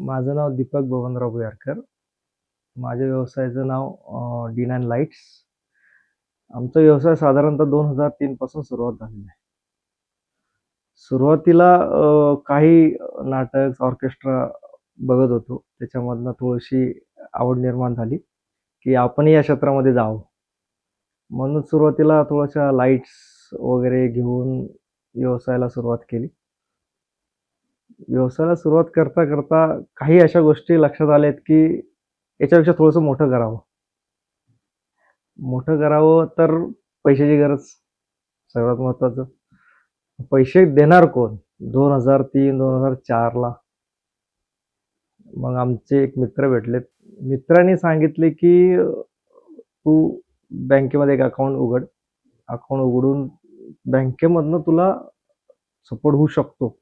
माझं नाव दीपक बबनराव भुयारकर. माझ्या व्यवसायाचं नाव D9 लाईट्स. आमचा व्यवसाय साधारणतः 2003 पासून सुरुवात झालेला आहे. सुरुवातीला काही नाटक, ऑर्केस्ट्रा बघत होतो. त्याच्यामधनं थोडीशी आवड निर्माण झाली, की आपणही या क्षेत्रामध्ये जावं. म्हणून सुरुवातीला थोड्याशा लाईट्स वगैरे घेऊन व्यवसायाला सुरुवात केली. व्यवसायाला सुरुवात करता काही अशा गोष्टी लक्षात आल्यात, की याच्यापेक्षा थोडंसं मोठं करावं. मोठं करावं तर पैशाची गरज सर्वात महत्त्वाचं. पैसे देणार कोण? 2003-2004 ला मग आमचे एक मित्र भेटलेत. मित्रांनी सांगितले, की तू बँकेमध्ये एक अकाउंट उघड. अकाउंट उघडून बँकेमधनं तुला सपोर्ट होऊ शकतो.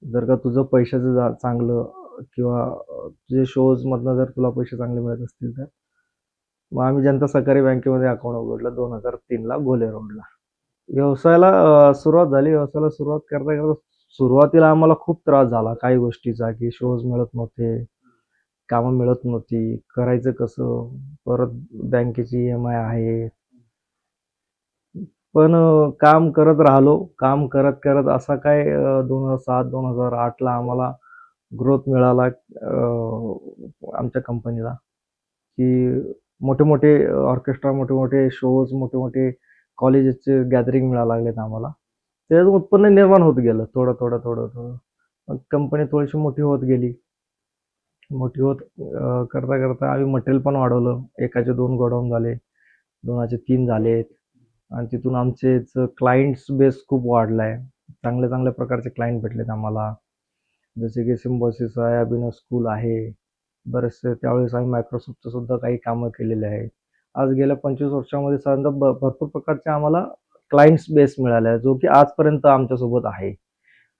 जर का तुझं पैशाचं चांगलं किंवा तुझे शोजमधनं जर तुला पैसे चांगले मिळत असतील तर. मग आम्ही जनता सहकारी बँकेमध्ये अकाउंट उघडलं 2003 ला घोले रोडला. व्यवसायाला सुरुवात झाली. व्यवसायाला सुरुवात करता सुरुवातीला आम्हाला खूप त्रास झाला काही गोष्टीचा, की शोज मिळत नव्हते, कामं मिळत नव्हती, करायचं कसं? परत बँकेची EMI आहे. पण काम करत राहिलो. काम करत असा काय 2007-2008 ला आम्हाला ग्रोथ मिळाला आमच्या कंपनीला, की मोठे-मोठे ऑर्केस्ट्रा, मोठे-मोठे शोज, मोठे-मोठे कॉलेजेसचे गॅदरिंग मिळायला लागलेत आम्हाला. त्याच्यातून उत्पन्न निर्माण होत गेलं थोडं. मग कंपनी थोडीशी मोठी होत गेली. मोठी होत करता आम्ही मटेरियल पण वाढवलं. एकाचे 2 गोडाऊन झाले, 2चे 3 झालेत आणि तिथून आमचेच क्लायंट्स बेस खूप वाढलाय. चांगल्या प्रकारचे क्लायंट भेटलेत आम्हाला. जसे की सिम्बॉसिस आहे, अभिनव स्कूल आहे. बरेचसे त्यावेळेस आम्ही मायक्रोसॉफ्टचं सुद्धा काही कामं केलेले आहेत. आज गेल्या 25 वर्षामध्ये साधारणतः भरपूर प्रकारचे आम्हाला क्लायंट्स बेस मिळाले आहे, जो की आजपर्यंत आमच्यासोबत आहे.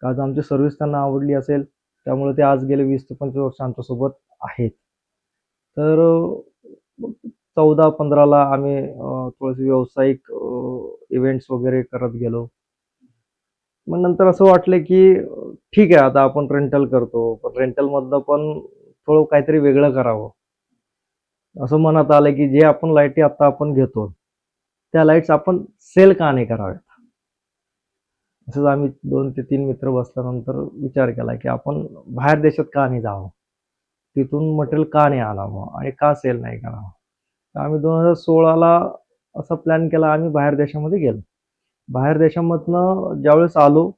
आज आमची सर्व्हिस त्यांना आवडली असेल, त्यामुळे ते आज गेले 20 ते 25 वर्ष आमच्यासोबत आहेत. तर 14-15 ला आम्ही थोडेसे व्यावसायिक इव्हेंट्स वगैरे करत गेलो. मग नंतर असं वाटलं, की ठीक आहे आता आपण रेंटल करतो, पण रेंटलमधनं पण थोडं काहीतरी वेगळं करावं. असं मनात आलं, की जे आपण लाईटी आता आपण घेतो, त्या लाईट्स आपण सेल का नाही कराव्यात? असंच आम्ही 2 ते 3 मित्र बसल्यानंतर विचार केला, की आपण बाहेर देशात का नाही जावं? तिथून मटेरियल का नाही आणावं आणि का सेल नाही करावं? तर आम्ही 2016 ला असा प्लॅन केला, आम्ही बाहेर देशामध्ये गेलो. बाहेर देशामधनं ज्यावेळेस आलो,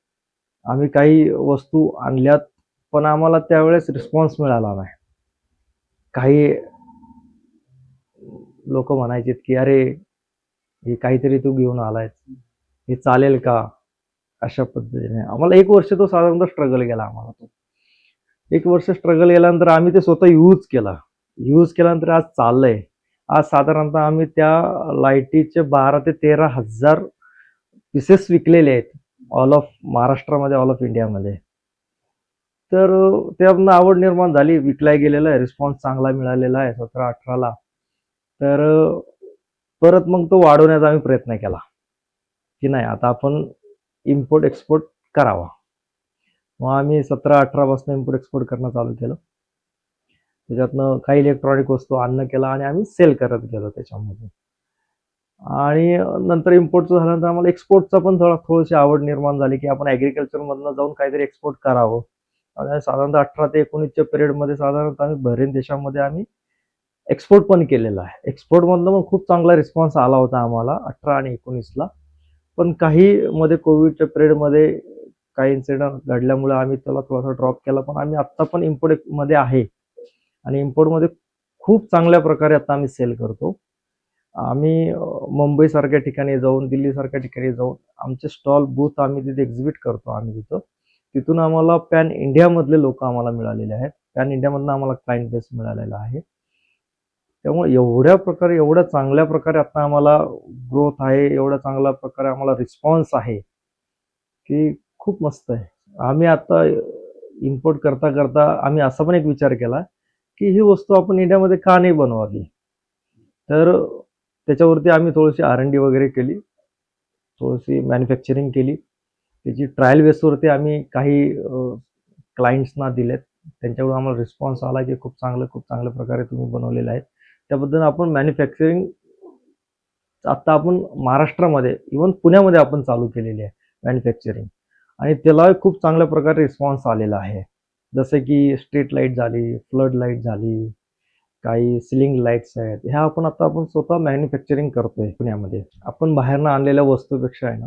आम्ही काही वस्तू आणल्यात, पण आम्हाला त्यावेळेस रिस्पॉन्स मिळाला नाही. काही लोक म्हणायचे, की "अरे, हे काहीतरी तू घेऊन आलायस, हे चालेल का?" अशा पद्धतीने आम्हाला 1 वर्ष तो साधारणतः स्ट्रगल गेला आम्हाला तो. 1 वर्ष स्ट्रगल केल्यानंतर आम्ही ते स्वतः यूज केला. यूज केल्यानंतर आज चाललंय. आज साधारणतः आम्ही त्या लाईटीचे 12 ते 13,000 पीसेस विकलेले आहेत. ऑल ऑफ महाराष्ट्रामध्ये, ऑल ऑफ इंडियामध्ये. तर त्यातनं आवड निर्माण झाली. विकल्या गेलेला आहे. रिस्पॉन्स चांगला मिळालेला आहे 17-18 ला. तर परत मग तो वाढवण्याचा आम्ही प्रयत्न केला, की नाही आता आपण इम्पोर्ट एक्सपोर्ट करावा. मग आम्ही 17-18 पासून इम्पोर्ट एक्सपोर्ट करणं चालू केलं. त्याच्यातनं काही इलेक्ट्रॉनिक वस्तू आणणं केलं आणि आम्ही सेल करत गेलो त्याच्यामध्ये. आणि नंतर इम्पोर्टचं झाल्यानंतर आम्हाला एक्सपोर्टचा पण थोडीशी आवड निर्माण झाली, की आपण ॲग्रिकल्चरमधनं जाऊन काहीतरी एक्सपोर्ट करावं. आणि साधारणतः 18 ते 19च्या पिरियडमध्ये साधारणतः आम्ही बरेच देशामध्ये आम्ही एक्सपोर्ट पण केलेला आहे. एक्सपोर्टमधनं पण खूप चांगला रिस्पॉन्स आला होता आम्हाला 18 आणि 19 ला. पण काही मध्ये कोविडच्या पिरियडमध्ये काही इन्सिडेंट घडल्यामुळे आम्ही त्याला थोडासा ड्रॉप केला. पण आम्ही आत्ता पण इम्पोर्टमध्ये आहे आणि इम्पोर्टमध्ये खूप चांगल्या प्रकारे आता आम्ही सेल करतो. आम्ही मुंबईसारख्या ठिकाणी जाऊन, दिल्लीसारख्या ठिकाणी जाऊन आमचे स्टॉल, बूथ आम्ही तिथे एक्झिबिट करतो आम्ही तिथं. तिथून आम्हाला पॅन इंडियामधले लोक आम्हाला मिळालेले आहेत. पॅन इंडियामधनं आम्हाला क्लायंट बेस मिळालेला आहे. त्यामुळे एवढ्या चांगल्या प्रकारे आता आम्हाला ग्रोथ आहे, एवढ्या चांगल्या प्रकारे आम्हाला रिस्पॉन्स आहे, की खूप मस्त आहे. आम्ही आता इम्पोर्ट करता आम्ही असा पण एक विचार केला, की ही वस्तू आपण इंडियामध्ये का नाही बनवावी? तर त्याच्यावरती आम्ही थोडीशी R&D वगैरे केली, थोडीशी मॅन्युफॅक्चरिंग केली. त्याची ट्रायल बेसवरती आम्ही काही क्लायंट्सना दिलेत. त्यांच्याकडून आम्हाला रिस्पॉन्स आला की खूप चांगल्या प्रकारे तुम्ही बनवलेलं आहे. त्याबद्दल आपण मॅन्युफॅक्चरिंग आता आपण महाराष्ट्रामध्ये इव्हन पुण्यामध्ये आपण चालू केलेली आहे मॅन्युफॅक्चरिंग, आणि त्याला खूप चांगल्या प्रकारे रिस्पॉन्स आलेला आहे. जसे की स्ट्रीट लाईट झाली, फ्लड लाईट झाली, काही सिलिंग लाईट्स आहेत, ह्या आपण स्वतः मॅन्युफॅक्चरिंग करतोय पुण्यामध्ये. आपण बाहेरनं आणलेल्या वस्तूपेक्षा आहे ना,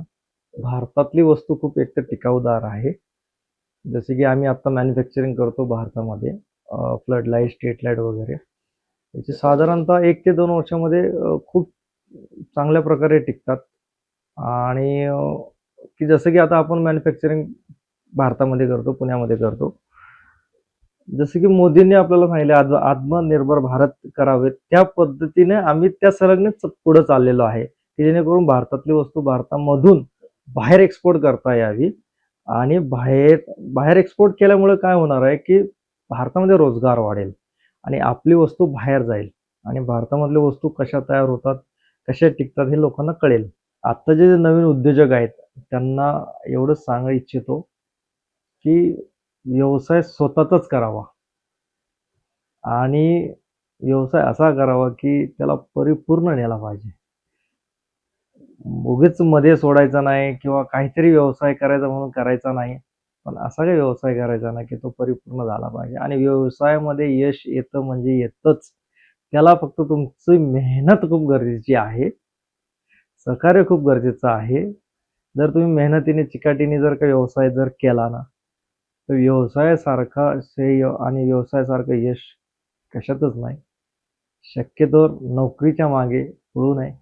भारतातली वस्तू खूप एकतर टिकाऊदार आहे. जसे की आम्ही आता मॅन्युफॅक्चरिंग करतो भारतामध्ये फ्लड लाईट, स्ट्रीट लाईट वगैरे, याची साधारणतः 1 ते 2 वर्षामध्ये खूप चांगल्या प्रकारे टिकतात. आणि की जसं की आता आपण मॅन्युफॅक्चरिंग भारतामध्ये करतो, पुण्यामध्ये करतो. जसं की मोदींनी आपल्याला सांगितले आत्मनिर्भर भारत करावे, त्या पद्धतीने आम्ही त्या संलग्नच पुढे चाललेलो आहे, की जेणेकरून भारतातली वस्तू भारतामधून बाहेर एक्सपोर्ट करता यावी. आणि बाहेर एक्सपोर्ट केल्यामुळे काय होणार आहे की भारतामध्ये रोजगार वाढेल आणि आपली वस्तू बाहेर जाईल आणि भारतामधल्या वस्तू कशा तयार होतात, कशा टिकतात हे लोकांना कळेल. आता जे नवीन उद्योजक आहेत त्यांना एवढंच सांगू इच्छितो की व्यवसाय स्वतःचाच करावा आणि व्यवसाय असा करावा की त्याला परिपूर्ण नेला पाहिजे. उगीच मध्ये सोडायचा नाही किंवा काहीतरी व्यवसाय करायचा म्हणून करायचा नाही, पण असा काही व्यवसाय करायचा नाही की तो परिपूर्ण झाला पाहिजे. आणि व्यवसायामध्ये यश येतं म्हणजे येतच, त्याला फक्त तुमची मेहनत खूप गरजेची आहे, सहकार्य खूप गरजेचं आहे. जर तुम्ही मेहनतीने चिकाटीने जर का व्यवसाय जर केला ना, तर व्यवसायासारखा श्रेय आणि व्यवसायासारखं यश कशातच नाही. शक्यतो नोकरीच्या मागे पळू नये,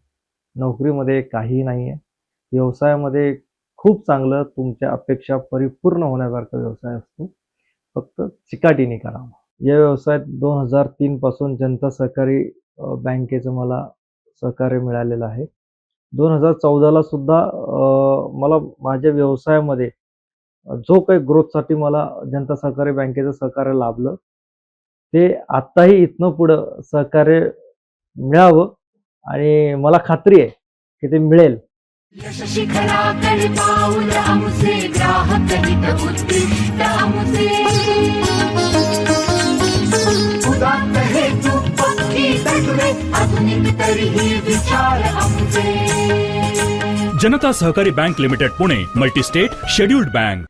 नोकरीमध्ये काहीही नाही आहे. व्यवसायामध्ये खूप चांगलं तुमच्या अपेक्षा परिपूर्ण होण्यासारखा व्यवसाय असतो, फक्त चिकाटीने करावा. या व्यवसायात 2003 पासून जनता सहकारी बँकेचं मला सहकार्य मिळालेलं आहे. 2014ला सुद्धा मला माझ्या व्यवसायामध्ये जो काही ग्रोथसाठी मला जनता सहकारी बँकेचं सहकार्य लाभलं, ते आत्ताही इथनं पुढं सहकार्य मिळावं आणि मला खात्री आहे की ते मिळेल. यश शिखराकडे पाऊल आमचे, ग्राहक हित उद्दिष्ट आमचे. उदात्त हेतू पक्की तत्त्वे, आधुनिक तरीही विचार आमचे. जनता सहकारी bank limited Pune, multi state scheduled bank.